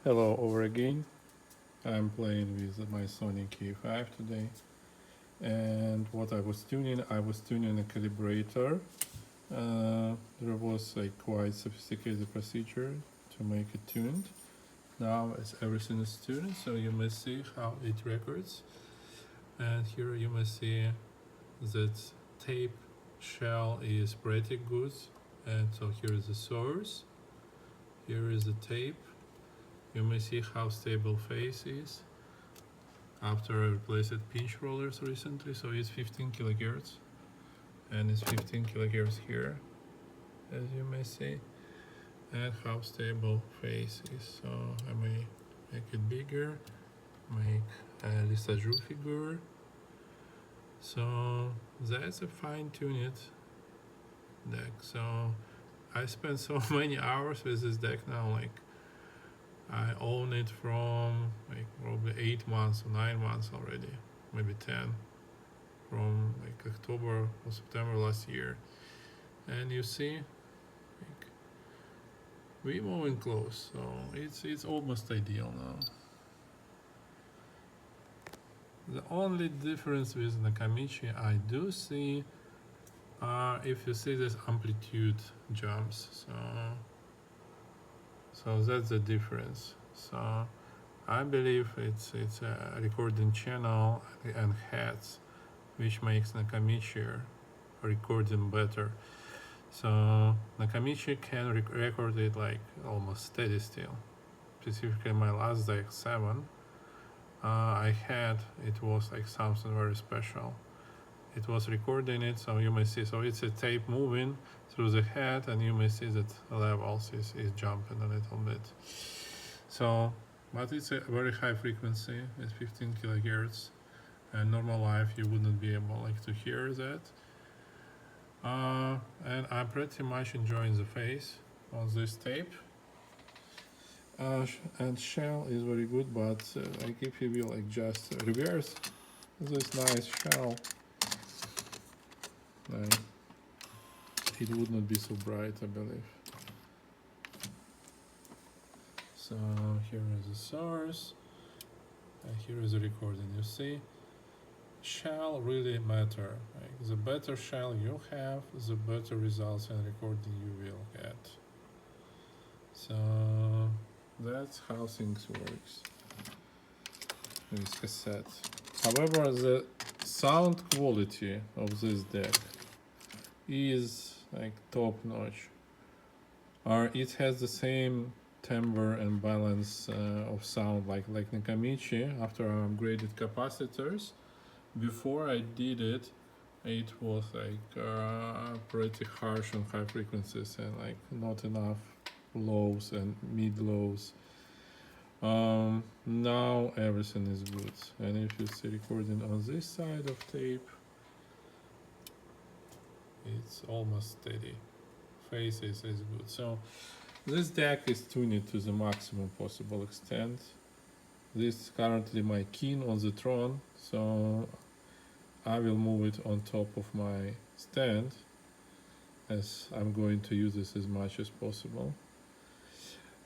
Hello over again. I'm playing with my Sony K5 today, and what I was tuning a calibrator. There was a quite sophisticated procedure to make it tuned. Now as everything is tuned, so you may see how it records, and here you may see that tape shell is pretty good, and so here is the source, here is the tape. You may see how stable phase is after I replaced pinch rollers recently, so it's 15 kilohertz and it's 15 kilohertz here, as you may see, and how stable phase is. So I may make it bigger, make a Lissajou figure. So that's a fine-tuned deck. So I spent so many hours with this deck now, like I own it from like probably 8 months or 9 months already, maybe 10, from like October or September last year. And you see, like, we're moving close, so it's almost ideal now. The only difference with Nakamichi I do see are if you see this amplitude jumps. So that's the difference. So I believe it's a recording channel and heads which makes Nakamichi recording better. So Nakamichi can record it like almost steady still. Specifically my last deck 7 I had, it was like something very special. It was recording it, so you may see, so it's a tape moving through the head, and you may see that levels is jumping a little bit. So, but it's a very high frequency, it's 15 kilohertz, and normal life you wouldn't be able like to hear that. And I'm pretty much enjoying the phase on this tape. And shell is very good, but like if you will like just reverse this nice shell, it would not be so bright, I believe. So here is the source, and here is the recording. You see, shell really matter. Like the better shell you have, the better results in recording you will get. So that's how things works with cassette. However, the sound quality of this deck is like top notch. It has the same timbre and balance of sound like Nakamichi after I upgraded capacitors. Before I did it, it was like pretty harsh on high frequencies and like not enough lows and mid lows. Now everything is good, and if you see recording on this side of tape, it's almost steady. Phase is good. So this deck is tuned to the maximum possible extent. This is currently my king on the throne, so I will move it on top of my stand, as I'm going to use this as much as possible.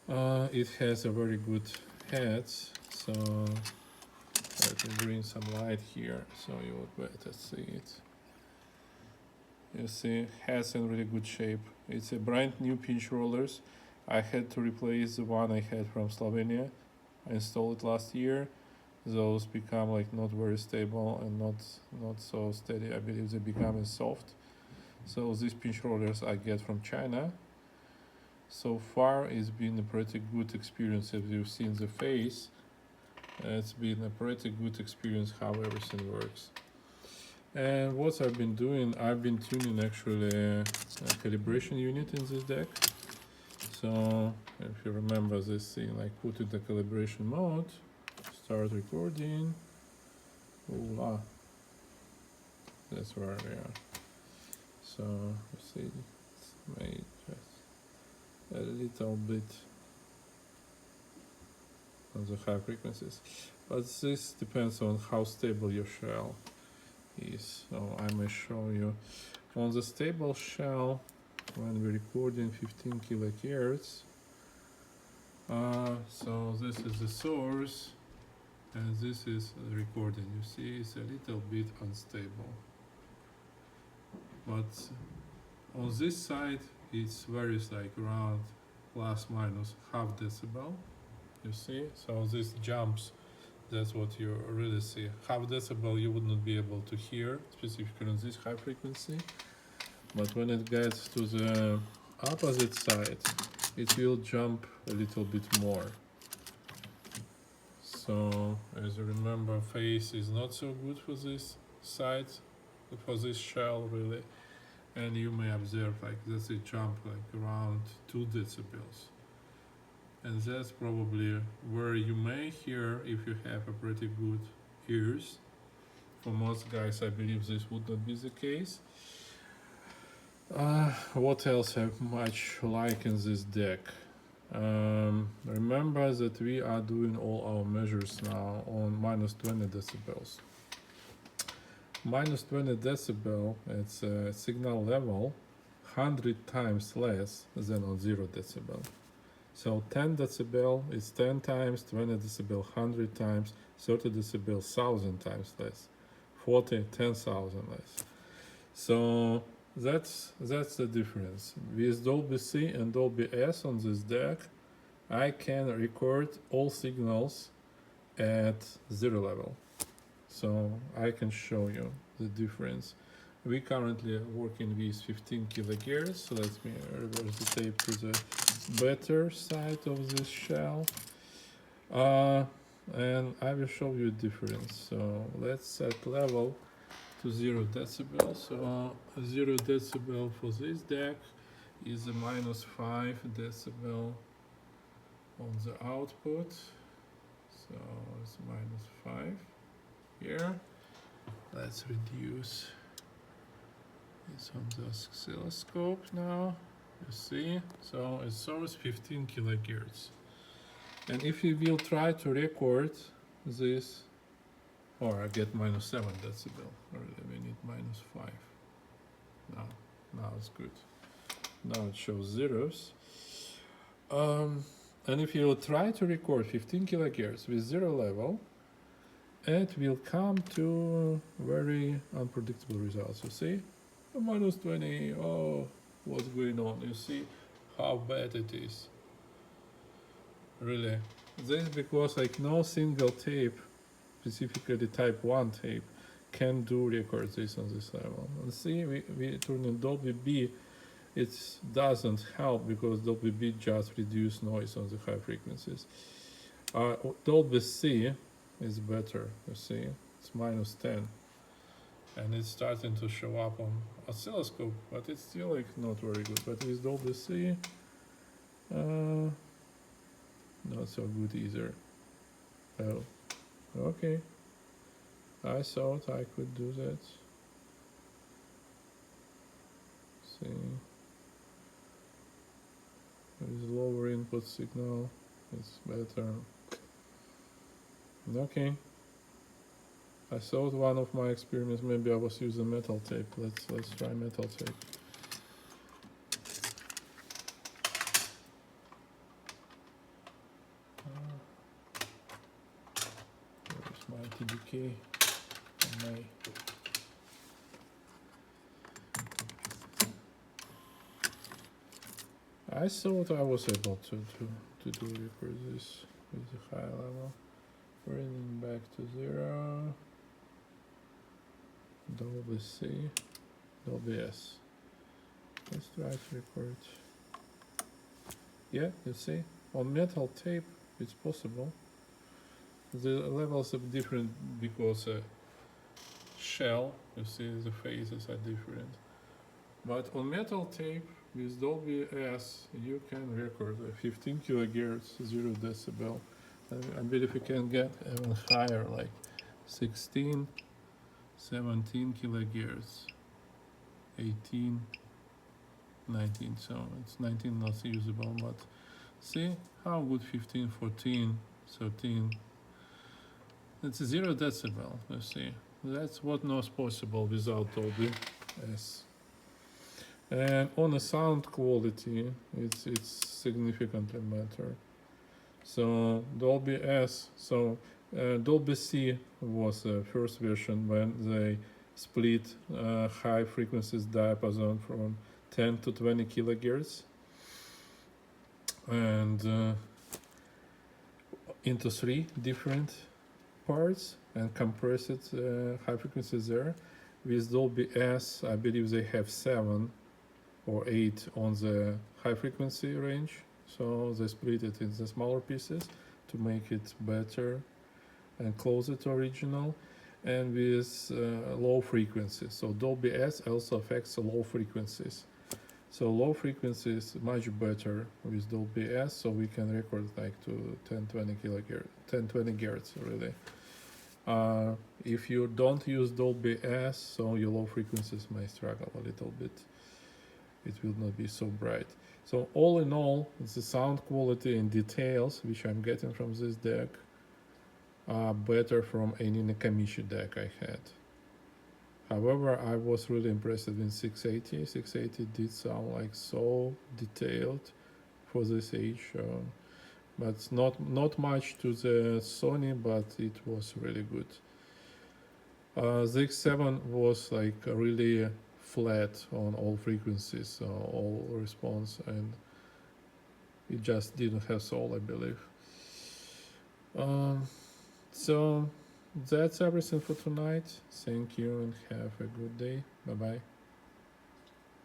It has a very good heads, so let me bring some light here so you would better see it. You see, heads in really good shape. It's a brand new pinch rollers. I had to replace the one I had from Slovenia. I installed it last year. Those become like not very stable and not so steady. I believe they become soft. So these pinch rollers I get from China. So far it's been a pretty good experience. If you've seen the face, it's been a pretty good experience how everything works. And what I've been doing, I've been tuning actually a calibration unit in this deck. So if you remember this thing, like put it in the calibration mode, start recording, voila, that's where we are. So you see, it's made just a little bit on the high frequencies, but this depends on how stable your shell is. So I may show you on the stable shell when we're recording 15 kilohertz. So this is the source, and this is the recording. You see, it's a little bit unstable. But on this side, it varies like around plus minus half decibel. You see, so this jumps. That's what you really see. Half decibel you would not be able to hear, specifically on this high frequency. But when it gets to the opposite side, it will jump a little bit more. So, as you remember, phase is not so good for this side, for this shell really. And you may observe like this, it jump like around 2 decibels. And that's probably where you may hear if you have a pretty good ears. For most guys, I believe this would not be the case. What else I much like in this deck? Remember that we are doing all our measures now on minus 20 decibels. Minus 20 decibel, it's a signal level 100 times less than on 0 decibel. So 10 decibel is 10 times, 20 decibel 100 times, 30 decibel 1000 times less, 40 10,000 less. So that's the difference. With Dolby C and Dolby S on this deck, I can record all signals at 0 level. So I can show you the difference. We currently are working with 15 kilohertz, so let me reverse the tape to the better side of this shell. And I will show you the difference. So let's set level to 0 decibel. So 0 decibel for this deck is a minus 5 decibel on the output. So it's minus 5 here. Let's reduce. It's on the oscilloscope now. You see, so it shows 15 kilohertz. And if you will try to record this, or I get minus 7 decibel, really we need minus 5. Now it's good. Now it shows zeros. And if you will try to record 15 kilohertz with 0 level, it will come to very unpredictable results. You see, minus 20. Oh, what's going on? You see how bad it is. Really, this is because like no single tape, specifically type 1 tape, can do record this on this level. And see, we turn in Dolby B. It doesn't help because Dolby B just reduce noise on the high frequencies. Dolby C is better. You see, it's minus 10. And it's starting to show up on oscilloscope, but it's still like not very good. But with Dolby C, not so good either. Oh, okay. I thought I could do that. See, with lower input signal, it's better. Okay. I thought one of my experiments, maybe I was using metal tape. Let's try metal tape. There's my TDK and my I thought I was able to do record this with a high level. Bringing back to 0. Dolby C, Dolby S. Let's try to record. Yeah, you see, on metal tape it's possible. The levels are different because shell, you see the phases are different. But on metal tape with Dolby S you can record 15 kilohertz, 0 decibel. I believe you can get even higher, like 16, 17 kilohertz, 18, 19, so it's 19 not usable, but see how good 15, 14, 13, it's 0 decibel, you see, that's what not possible without Dolby S. And on the sound quality, it's significantly better. So Dolby S, so Dolby C was the first version when they split high frequencies diapason from 10 to 20 kilohertz and into three different parts and compress it high frequencies there. With Dolby S, I believe they have 7 or 8 on the high frequency range, so they split it into smaller pieces to make it better and closer to original, and with low frequencies. So Dolby S also affects the low frequencies. So low frequencies much better with Dolby S, so we can record like to 10-20 kilohertz, 10-20 hertz really. If you don't use Dolby S, so your low frequencies may struggle a little bit. It will not be so bright. So all in all, the sound quality and details which I'm getting from this deck are better from any Nakamichi deck I had. However, I was really impressed with 680. 680 did sound like so detailed for this age, but not much to the Sony, but it was really good. The X7 was like really flat on all frequencies, all response, and it just didn't have soul, I believe. So that's everything for tonight. Thank you and have a good day. Bye bye.